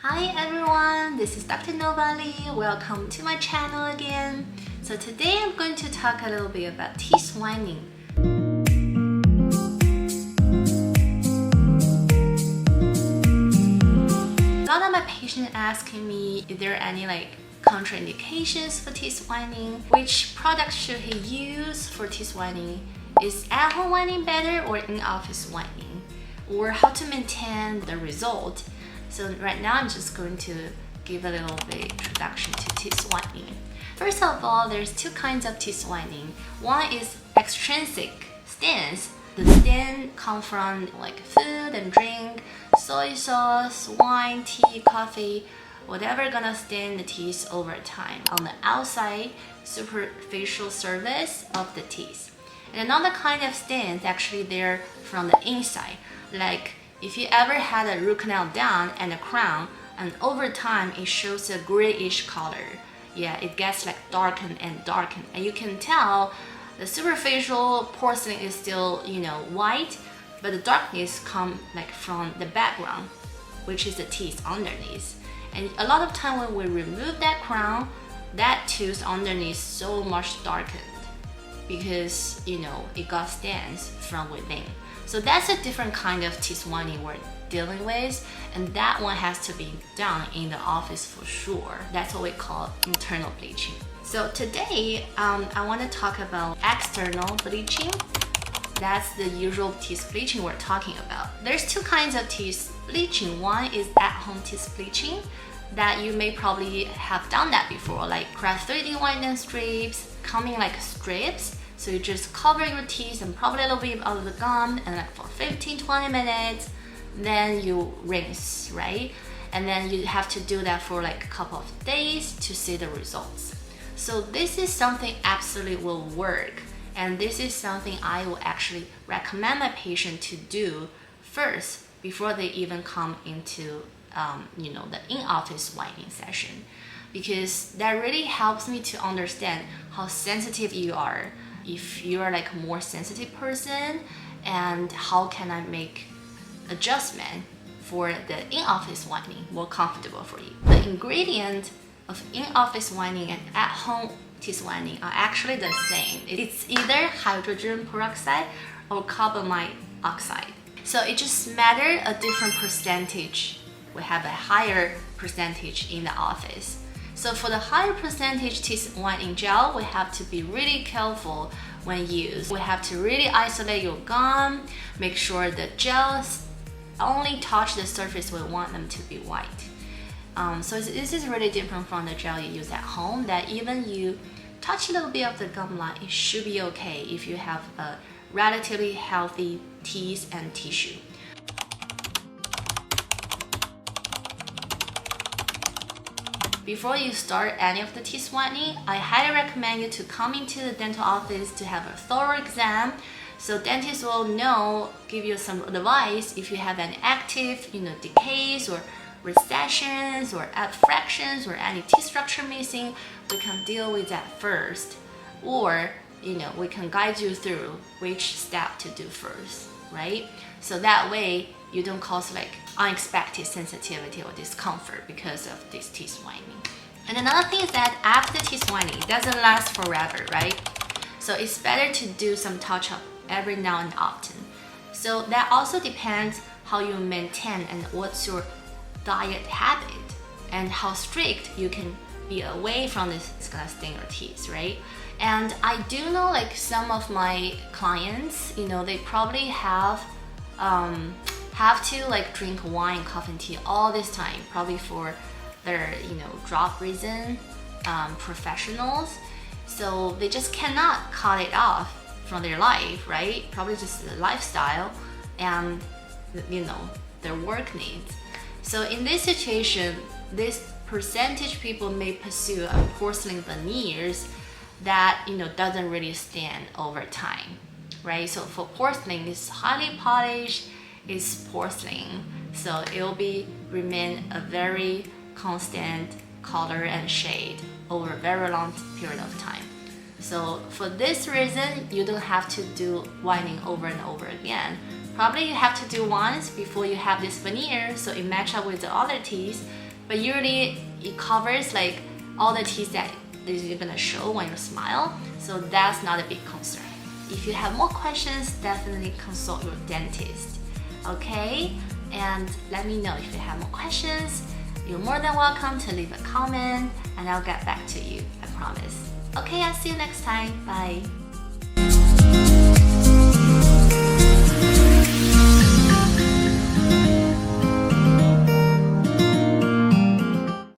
Hi everyone, this is Dr. Novali. Welcome to my channel again. So today I'm going to talk a little bit about teeth whitening. A lot of my patients asking me if there are any contraindications for teeth whitening, which product should he use for teeth whitening, is at-home whitening better or in-office whitening, or how to maintain the result. So right now I'm just going to give a little bit introduction to teeth whitening. First of all, there's two kinds of teeth whitening. One is extrinsic stains. The stain come from like food and drink, soy sauce, wine, tea, coffee, whatever gonna stain the teeth over time on the outside superficial surface of the teeth. And another kind of stains actually they're from the inside, like if you ever had a root canal done and a crown, and over time it shows a grayish color. Yeah, it gets like darkened and darkened, and you can tell the superficial porcelain is still, white, but the darkness come like from the background, which is the teeth underneath. And a lot of time when we remove that crown, that tooth underneath so much darkened because it got stains from within. So that's a different kind of teeth whitening we're dealing with, and that one has to be done in the office for sure. That's what we call internal bleaching. So today, I want to talk about external bleaching. That's the usual teeth bleaching we're talking about. There's two kinds of teeth bleaching. One is at-home teeth bleaching that you may probably have done that before, like craft 3D whitening strips, coming like strips. So you just cover your teeth and probably a little bit of the gum, and like for 15-20 minutes, then you rinse, right? And then you have to do that for like a couple of days to see the results. So this is something absolutely will work, and this is something I will actually recommend my patient to do first before they even come into the in-office whitening session, because that really helps me to understand how sensitive you are. If you're like a more sensitive person, and how can I make adjustment for the in-office whitening more comfortable for you. The ingredient of in-office whitening and at-home teeth whitening are actually the same. It's either hydrogen peroxide or carbon monoxide. So it just matters a different percentage. We have a higher percentage in the office. So for the higher percentage teeth whitening gel, we have to be really careful when used. We have to really isolate your gum, make sure the gels only touch the surface we want them to be white. So this is really different from the gel you use at home, that even you touch a little bit of the gum line, it should be okay if you have a relatively healthy teeth and tissue. Before you start any of the teeth whitening, I highly recommend you to come into the dental office to have a thorough exam. So dentists will give you some advice if you have any active, decays or recessions or abfractions or any teeth structure missing. We can deal with that first, or we can guide you through which step to do first, right? So that way you don't cause like unexpected sensitivity or discomfort because of this teeth whitening. And another thing is that after teeth whitening, it doesn't last forever, right? So it's better to do some touch-up every now and often. So that also depends how you maintain and what's your diet habit and how strict you can be away from this. It's gonna sting your teeth, right? And I do know like some of my clients, they probably have to like drink wine, coffee, and tea all this time, probably for their job reason, professionals. So they just cannot cut it off from their life, right? Probably just the lifestyle and their work needs. So in this situation, this percentage people may pursue a porcelain veneers that doesn't really stand over time, right? So for porcelain, it's highly polished, it's porcelain, so it will remain a very constant color and shade over a very long period of time. So for this reason, you don't have to do whitening over and over again. Probably you have to do once before you have this veneer, so it match up with the other teeth. but usually it covers like all the teeth that is gonna show when you smile, so that's not a big concern. If you have more questions, definitely consult your dentist. Okay? And let me know if you have more questions. You're more than welcome to leave a comment and I'll get back to you, I promise. Okay, I'll see you next time. Bye.